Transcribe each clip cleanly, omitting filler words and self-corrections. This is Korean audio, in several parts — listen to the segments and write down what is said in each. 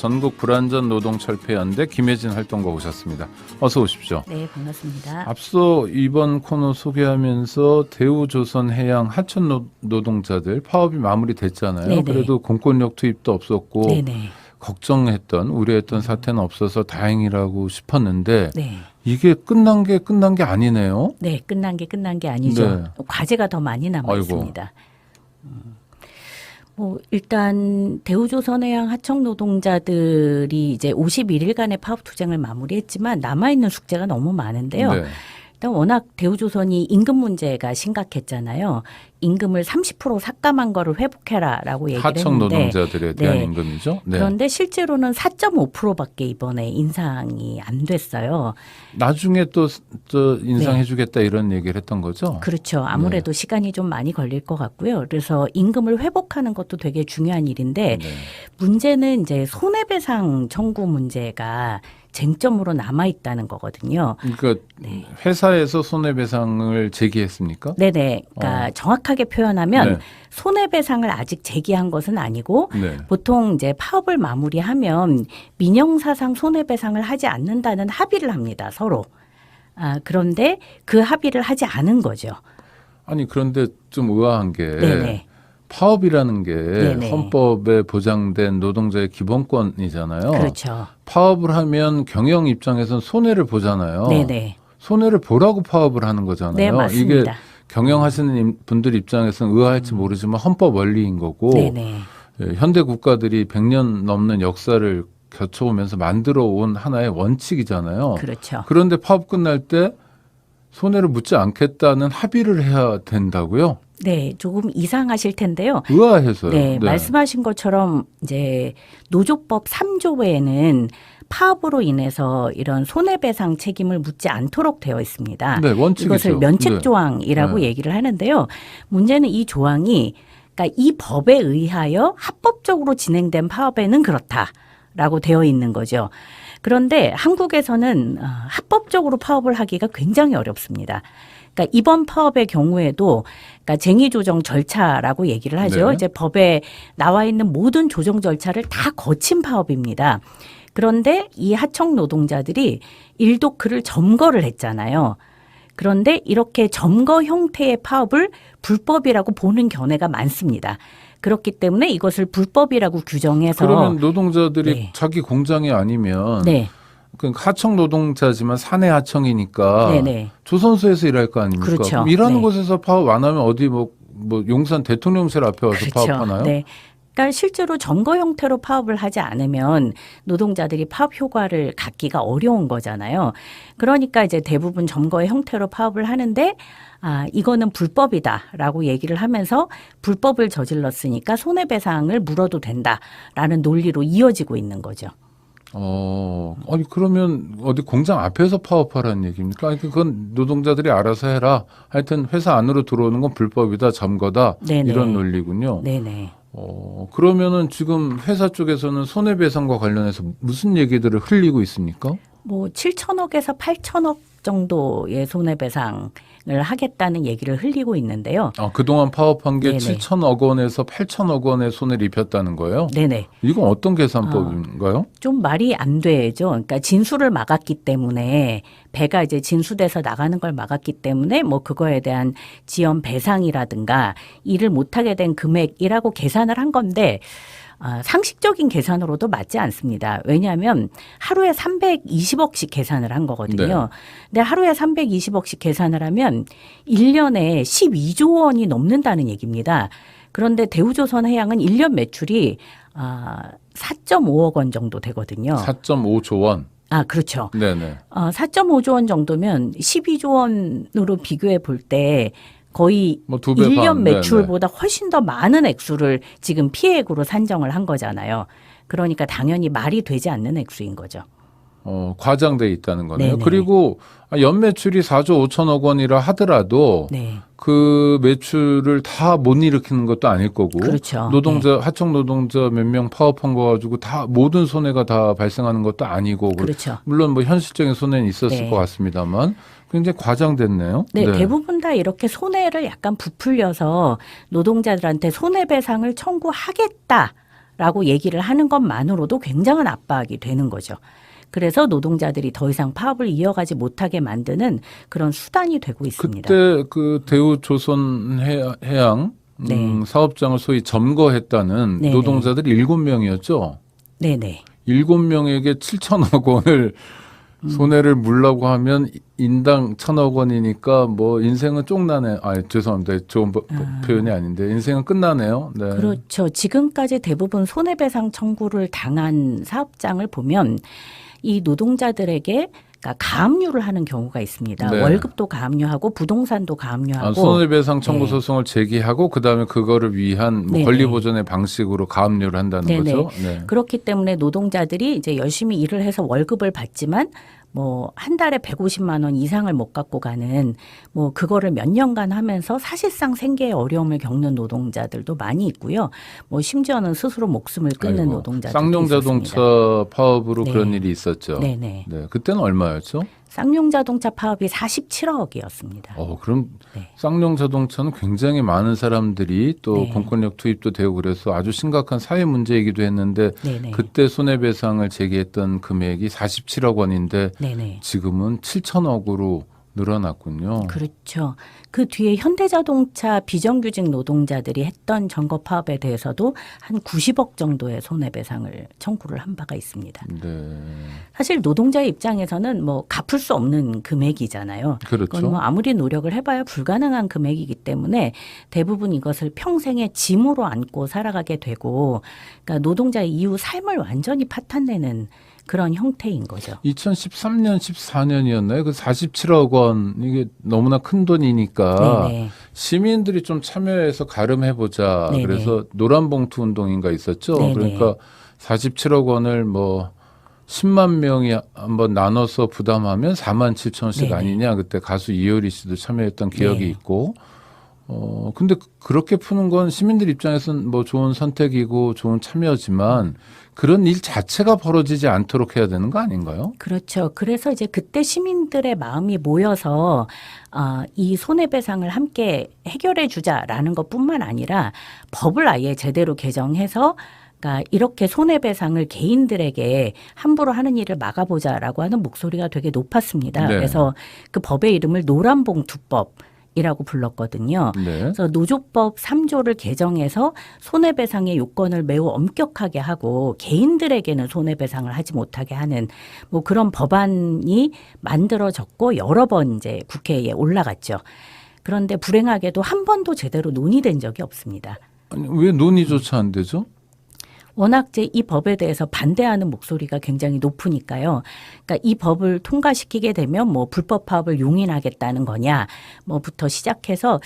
전국 불완전 노동철폐연대 김혜진 활동가 오셨습니다. 어서 오십시오. 네, 반갑습니다. 앞서 이번 코너 소개하면서 대우조선해양 하천 노동자들 파업이 마무리됐잖아요. 네네. 그래도 공권력 투입도 없었고 네네. 걱정했던 우려했던 사태는 없어서 다행이라고 싶었는데 네. 이게 끝난 게 아니네요. 네, 끝난 게 아니죠. 네. 과제가 더 많이 남아 아이고. 있습니다. 뭐 일단 대우조선해양 하청 노동자들이 이제 51일간의 파업 투쟁을 마무리했지만 남아 있는 숙제가 너무 많은데요. 네. 일단 워낙 대우조선이 임금 문제가 심각했잖아요. 임금을 30% 삭감한 거를 회복해라라고 얘기를 하청 했는데 노동자들에 대한 네. 임금이죠. 네. 그런데 실제로는 4.5%밖에 이번에 인상이 안 됐어요. 나중에 또 인상해주겠다 이런 얘기를 했던 거죠. 그렇죠. 아무래도 시간이 좀 많이 걸릴 것 같고요. 그래서 임금을 회복하는 것도 되게 중요한 일인데 네. 문제는 이제 손해배상 청구 문제가 쟁점으로 남아 있다는 거거든요. 그러니까 네. 회사에서 손해배상을 제기했습니까? 네네. 그러니까 정확하게 표현하면 네. 손해배상을 아직 제기한 것은 아니고 네. 보통 이제 파업을 마무리하면 민영사상 손해배상을 하지 않는다는 합의를 합니다. 서로. 그런데 그 합의를 하지 않은 거죠. 아니 그런데 좀 의아한 게 네네. 파업이라는 게 네네. 헌법에 보장된 노동자의 기본권이잖아요. 그렇죠. 파업을 하면 경영 입장에서는 손해를 보잖아요. 네네. 손해를 보라고 파업을 하는 거잖아요. 네, 맞습니다. 이게 경영하시는 분들 입장에서는 의아할지 모르지만 헌법 원리인 거고 네네. 현대 국가들이 100년 넘는 역사를 거쳐오면서 만들어 온 하나의 원칙이잖아요. 그렇죠. 그런데 파업 끝날 때 손해를 묻지 않겠다는 합의를 해야 된다고요? 네, 조금 이상하실 텐데요. 의아해서요. 네, 말씀하신 것처럼 이제 노조법 3조에는 파업으로 인해서 이런 손해배상 책임을 묻지 않도록 되어 있습니다. 네, 원칙이죠. 이것을 면책조항이라고 네. 얘기를 하는데요. 문제는 이 조항이 그러니까 이 법에 의하여 합법적으로 진행된 파업에는 그렇다라고 되어 있는 거죠. 그런데 한국에서는 합법적으로 파업을 하기가 굉장히 어렵습니다. 그러니까 이번 파업의 경우에도 그러니까 쟁의 조정 절차라고 얘기를 하죠. 네. 이제 법에 나와 있는 모든 조정 절차를 다 거친 파업입니다. 그런데 이 하청 노동자들이 일도크를 점거를 했잖아요. 그런데 이렇게 점거 형태의 파업을 불법이라고 보는 견해가 많습니다. 그렇기 때문에 이것을 불법이라고 규정해서 그러면 노동자들이 네. 자기 공장이 아니면 네. 그러니까 하청 노동자지만 사내 하청이니까 네네. 조선소에서 일할 거 아닙니까? 그렇죠. 그럼 일하는 네. 곳에서 파업 안 하면 어디 뭐 용산 대통령실 앞에 와서 그렇죠. 파업하나요? 네. 그러니까 실제로 점거 형태로 파업을 하지 않으면 노동자들이 파업 효과를 갖기가 어려운 거잖아요. 그러니까 이제 대부분 점거의 형태로 파업을 하는데 이거는 불법이다라고 얘기를 하면서 불법을 저질렀으니까 손해배상을 물어도 된다라는 논리로 이어지고 있는 거죠. 아니 그러면 어디 공장 앞에서 파업하라는 얘기입니까? 아니, 그건 노동자들이 알아서 해라. 하여튼 회사 안으로 들어오는 건 불법이다, 점거다 네네. 이런 논리군요. 네네. 그러면은 지금 회사 쪽에서는 손해배상과 관련해서 무슨 얘기들을 흘리고 있습니까? 뭐 7천억에서 8천억 정도의 손해배상을 하겠다는 얘기를 흘리고 있는데요. 그동안 파업한 게 네네. 7천억 원에서 8천억 원의 손해를 입혔다는 거예요? 네네. 이건 어떤 계산법인가요? 좀 말이 안 되죠. 그러니까 진수를 막았기 때문에 배가 이제 진수돼서 나가는 걸 막았기 때문에 뭐 그거에 대한 지연 배상이라든가 일을 못하게 된 금액이라고 계산을 한 건데 상식적인 계산으로도 맞지 않습니다. 왜냐하면 하루에 320억씩 계산을 한 거거든요. 근데 하루에 320억씩 계산을 하면 1년에 12조 원이 넘는다는 얘기입니다. 그런데 대우조선해양은 1년 매출이 4.5억 원 정도 되거든요. 4.5조 원. 그렇죠. 네네. 4.5조 원 정도면 12조 원으로 비교해 볼 때 거의 뭐 2배 1년 반. 매출보다 훨씬 더 많은 액수를 지금 피해액으로 산정을 한 거잖아요. 그러니까 당연히 말이 되지 않는 액수인 거죠. 과장돼 있다는 거네요. 네네. 그리고 연매출이 4조 5천억 원이라 하더라도 네. 그 매출을 다 못 일으키는 것도 아닐 거고 그렇죠. 노동자 하청 노동자 몇 명 파업한 거 가지고 다 모든 손해가 다 발생하는 것도 아니고 그렇죠. 물론 뭐 현실적인 손해는 있었을 네. 것 같습니다만 굉장히 과장됐네요. 네, 대부분 다 이렇게 손해를 약간 부풀려서 노동자들한테 손해배상을 청구하겠다. 라고 얘기를 하는 것만으로도 굉장한 압박이 되는 거죠. 그래서 노동자들이 더 이상 파업을 이어가지 못하게 만드는 그런 수단이 되고 있습니다. 그때 그 대우조선해양 네. 사업장을 소위 점거했다는 네네. 노동자들이 7명이었죠. 네네. 7명에게 7천억 원을 손해를 물라고 하면 인당 1,000억 원이니까 뭐 인생은 쪽나네. 아, 죄송합니다. 좋은 표현이 아닌데 인생은 끝나네요. 네. 그렇죠. 지금까지 대부분 손해배상 청구를 당한 사업장을 보면 이 노동자들에게 그러니까 가압류를 하는 경우가 있습니다. 네. 월급도 가압류하고 부동산도 가압류하고. 손해배상 청구 네. 소송을 제기하고 그다음에 그거를 위한 뭐 네네. 권리보전의 방식으로 가압류를 한다는 네네. 거죠. 네. 그렇기 때문에 노동자들이 이제 열심히 일을 해서 월급을 받지만 뭐 한 달에 150만 원 이상을 못 갖고 가는 뭐 그거를 몇 년간 하면서 사실상 생계에 어려움을 겪는 노동자들도 많이 있고요. 뭐 심지어는 스스로 목숨을 끊는 아이고, 노동자들도 쌍용자동차 있었습니다. 파업으로 네. 그런 일이 있었죠. 네네. 네, 그때는 얼마였죠? 쌍용자동차 파업이 47억이었습니다. 그럼 네. 쌍용자동차는 굉장히 많은 사람들이 또 네. 공권력 투입도 되고 그래서 아주 심각한 사회 문제이기도 했는데 네네. 그때 손해배상을 제기했던 금액이 47억 원인데 네네. 지금은 7천억으로 늘어났군요. 그렇죠. 그 뒤에 현대자동차 비정규직 노동자들이 했던 점거 파업에 대해서도 한 90억 정도의 손해배상을 청구를 한 바가 있습니다. 네, 사실 노동자의 입장에서는 뭐 갚을 수 없는 금액이잖아요. 그렇죠. 그건 뭐 아무리 노력을 해봐야 불가능한 금액이기 때문에 대부분 이것을 평생의 짐으로 안고 살아가게 되고, 그러니까 노동자의 이후 삶을 완전히 파탄내는 그런 형태인 거죠. 2013년, 14년이었나요? 그 47억 원 이게 너무나 큰 돈이니까 네네. 시민들이 좀 참여해서 가름해보자. 네네. 그래서 노란봉투 운동인가 있었죠. 네네. 그러니까 47억 원을 뭐 10만 명이 한번 나눠서 부담하면 4만 7천 원씩 네네. 아니냐. 그때 가수 이효리 씨도 참여했던 기억이 네. 있고. 근데 그렇게 푸는 건 시민들 입장에서는 뭐 좋은 선택이고 좋은 참여지만 그런 일 자체가 벌어지지 않도록 해야 되는 거 아닌가요? 그렇죠. 그래서 이제 그때 시민들의 마음이 모여서 이 손해배상을 함께 해결해 주자라는 것뿐만 아니라 법을 아예 제대로 개정해서 그러니까 이렇게 손해배상을 개인들에게 함부로 하는 일을 막아보자라고 하는 목소리가 되게 높았습니다. 네. 그래서 그 법의 이름을 노란봉투법 이라고 불렀거든요. 네. 그래서 노조법 3조를 개정해서 손해배상의 요건을 매우 엄격하게 하고 개인들에게는 손해배상을 하지 못하게 하는 뭐 그런 법안이 만들어졌고 여러 번 이제 국회에 올라갔죠. 그런데 불행하게도 한 번도 제대로 논의된 적이 없습니다. 아니, 왜 논의조차 안 되죠? 워낙 이제 이 법에 대해서 반대하는 목소리가 굉장히 높으니까요. 그러니까 이 법을 통과시키게 되면 뭐 불법 파업을 용인하겠다는 거냐, 뭐부터 시작해서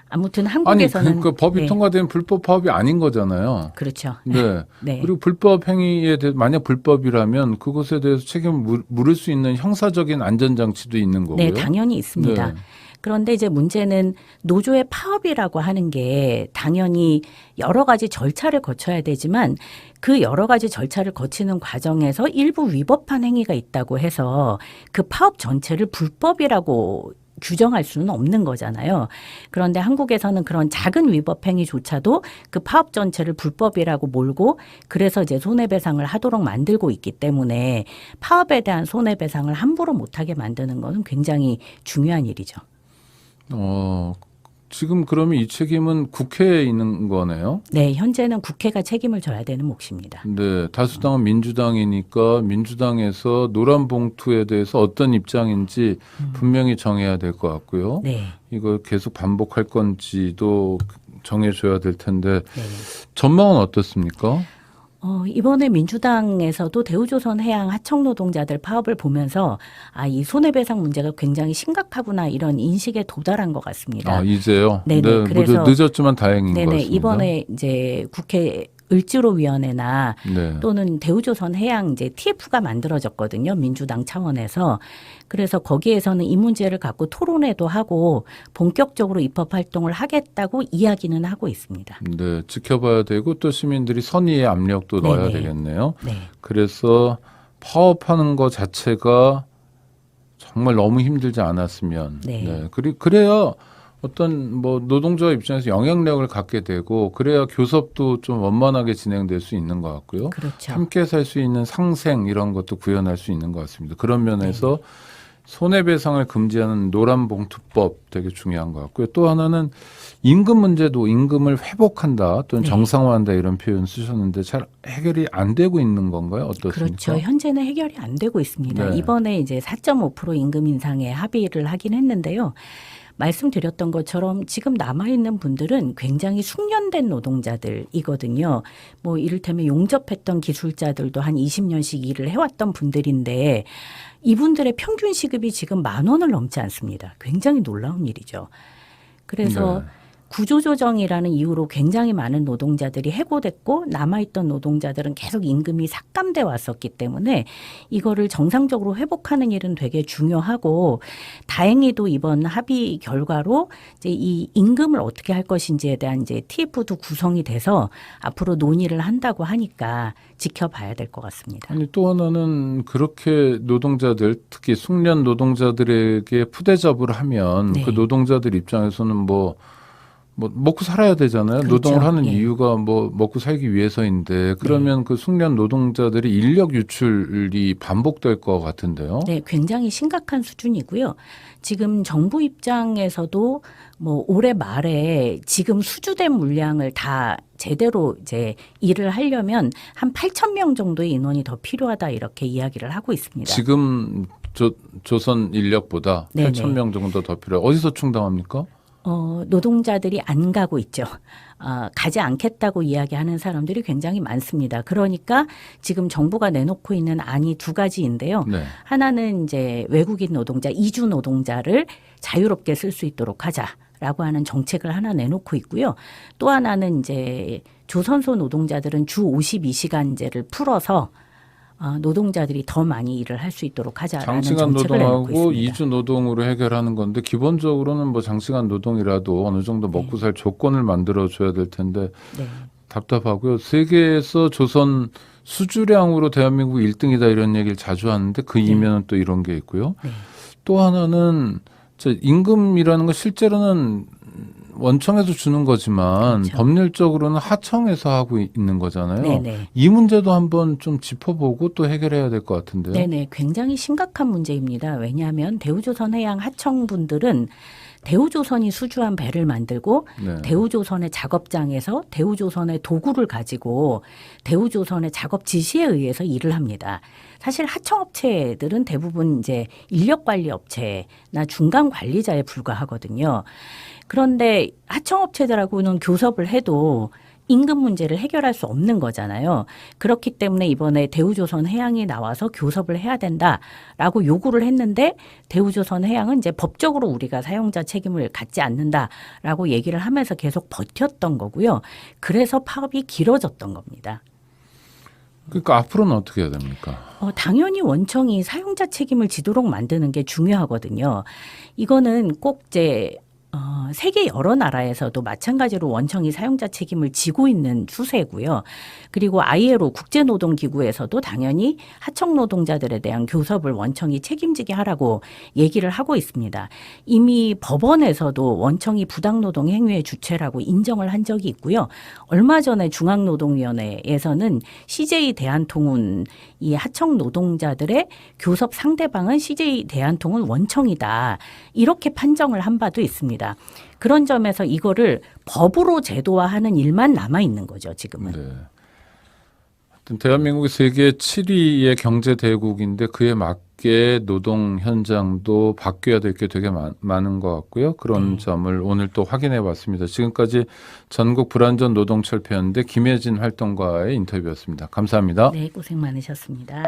아무튼 한국에서는 아니, 그 법이 네, 통과된 불법 파업이 아닌 거잖아요. 그렇죠. 네. 네. 그리고 불법 행위에 대해 만약 불법이라면 그것에 대해서 책임을 물을 수 있는 형사적인 안전장치도 있는 거고요. 네, 당연히 있습니다. 네. 그런데 이제 문제는 노조의 파업이라고 하는 게 당연히 여러 가지 절차를 거쳐야 되지만 그 여러 가지 절차를 거치는 과정에서 일부 위법한 행위가 있다고 해서 그 파업 전체를 불법이라고 규정할 수는 없는 거잖아요. 그런데 한국에서는 그런 작은 위법 행위조차도 그 파업 전체를 불법이라고 몰고 그래서 이제 손해배상을 하도록 만들고 있기 때문에 파업에 대한 손해배상을 함부로 못하게 만드는 것은 굉장히 중요한 일이죠. 지금 그러면 이 책임은 국회에 있는 거네요. 네, 현재는 국회가 책임을 져야 되는 몫입니다. 네, 다수당은 민주당이니까 민주당에서 노란 봉투에 대해서 어떤 입장인지 분명히 정해야 될 것 같고요. 네. 이걸 계속 반복할 건지도 정해줘야 될 텐데 네. 전망은 어떻습니까? 이번에 민주당에서도 대우조선 해양 하청 노동자들 파업을 보면서 이 손해배상 문제가 굉장히 심각하구나 이런 인식에 도달한 것 같습니다. 이제요? 네네, 네, 그래서 늦었지만 다행인 것 네네, 같습니다. 이번에 이제 국회 을지로위원회나 네. 또는 대우조선 해양 이제 TF가 만들어졌거든요. 민주당 차원에서. 그래서 거기에서는 이 문제를 갖고 토론회도 하고 본격적으로 입법 활동을 하겠다고 이야기는 하고 있습니다. 네, 지켜봐야 되고 또 시민들이 선의의 압력도 넣어야 네네. 되겠네요. 네. 그래서 파업하는 것 자체가 정말 너무 힘들지 않았으면. 네. 그래야 어떤 뭐 노동자 입장에서 영향력을 갖게 되고 그래야 교섭도 좀 원만하게 진행될 수 있는 것 같고요. 그렇죠. 함께 살 수 있는 상생 이런 것도 구현할 수 있는 것 같습니다. 그런 면에서 손해배상을 금지하는 노란봉투법 되게 중요한 것 같고요. 또 하나는 임금 문제도 임금을 회복한다 또는 네. 정상화한다 이런 표현 쓰셨는데 잘 해결이 안 되고 있는 건가요? 어떻습니까? 그렇죠. 현재는 해결이 안 되고 있습니다. 네. 이번에 이제 4.5% 임금 인상에 합의를 하긴 했는데요. 말씀드렸던 것처럼 지금 남아있는 분들은 굉장히 숙련된 노동자들이거든요. 뭐 이를테면 용접했던 기술자들도 한 20년씩 일을 해왔던 분들인데 이분들의 평균 시급이 지금 10,000원을 넘지 않습니다. 굉장히 놀라운 일이죠. 그래서 네. 구조조정이라는 이유로 굉장히 많은 노동자들이 해고됐고 남아있던 노동자들은 계속 임금이 삭감돼 왔었기 때문에 이거를 정상적으로 회복하는 일은 되게 중요하고 다행히도 이번 합의 결과로 이제 이 임금을 어떻게 할 것인지에 대한 이제 TF도 구성이 돼서 앞으로 논의를 한다고 하니까 지켜봐야 될 것 같습니다. 아니 또 하나는 그렇게 노동자들 특히 숙련 노동자들에게 푸대접을 하면 네. 그 노동자들 입장에서는 뭐 먹고 살아야 되잖아요. 그렇죠. 노동을 하는 예. 이유가 뭐 먹고 살기 위해서인데 그러면 그 숙련 노동자들이 인력 유출이 반복될 것 같은데요. 네, 굉장히 심각한 수준이고요. 지금 정부 입장에서도 뭐 올해 말에 지금 수주된 물량을 다 제대로 이제 일을 하려면 한 8,000명 정도의 인원이 더 필요하다 이렇게 이야기를 하고 있습니다. 지금 조선 인력보다 네네. 8,000명 정도 더 필요해요. 어디서 충당합니까? 노동자들이 안 가고 있죠. 가지 않겠다고 이야기하는 사람들이 굉장히 많습니다. 그러니까 지금 정부가 내놓고 있는 안이 두 가지인데요. 네. 하나는 이제 외국인 노동자, 이주 노동자를 자유롭게 쓸 수 있도록 하자라고 하는 정책을 하나 내놓고 있고요. 또 하나는 이제 조선소 노동자들은 주 52시간제를 풀어서 노동자들이 더 많이 일을 할 수 있도록 하자라는 장시간 정책을 내놓고 노동하고 있습니다. 이주 노동으로 해결하는 건데 기본적으로는 뭐 장시간 노동이라도 어느 정도 먹고 살 조건을 만들어 줘야 될 텐데 네. 답답하고요. 세계에서 조선 수주량으로 대한민국 1등이다 이런 얘기를 자주 하는데 그 이면은 또 이런 게 있고요. 네. 또 하나는 임금이라는 건 실제로는 원청에서 주는 거지만 그렇죠. 법률적으로는 하청에서 하고 있는 거잖아요. 네네. 이 문제도 한번 좀 짚어보고 또 해결해야 될 것 같은데요. 네네. 굉장히 심각한 문제입니다. 왜냐하면 대우조선해양 하청분들은 대우조선이 수주한 배를 만들고 네. 대우조선의 작업장에서 대우조선의 도구를 가지고 대우조선의 작업 지시에 의해서 일을 합니다. 사실 하청업체들은 대부분 이제 인력관리 업체나 중간 관리자에 불과하거든요. 그런데 하청업체들하고는 교섭을 해도 임금 문제를 해결할 수 없는 거잖아요. 그렇기 때문에 이번에 대우조선 해양이 나와서 교섭을 해야 된다라고 요구를 했는데 대우조선 해양은 이제 법적으로 우리가 사용자 책임을 갖지 않는다라고 얘기를 하면서 계속 버텼던 거고요. 그래서 파업이 길어졌던 겁니다. 그러니까 앞으로는 어떻게 해야 됩니까? 당연히 원청이 사용자 책임을 지도록 만드는 게 중요하거든요. 이거는 꼭 이제 세계 여러 나라에서도 마찬가지로 원청이 사용자 책임을 지고 있는 추세고요. 그리고 ILO 국제노동기구에서도 당연히 하청 노동자들에 대한 교섭을 원청이 책임지게 하라고 얘기를 하고 있습니다. 이미 법원에서도 원청이 부당노동 행위의 주체라고 인정을 한 적이 있고요. 얼마 전에 중앙노동위원회에서는 CJ 대한통운 이 하청 노동자들의 교섭 상대방은 CJ 대한통운 원청이다. 이렇게 판정을 한 바도 있습니다. 그런 점에서 이거를 법으로 제도화하는 일만 남아 있는 거죠, 지금은. 네. 하여튼 대한민국이 세계 7위의 경제 대국인데 그에 맞게 노동 현장도 바뀌어야 될 게 되게 많은 것 같고요. 그런 점을 오늘 또 확인해 봤습니다. 지금까지 전국 불완전 노동철폐연대 김혜진 활동가의 인터뷰였습니다. 감사합니다. 네, 고생 많으셨습니다.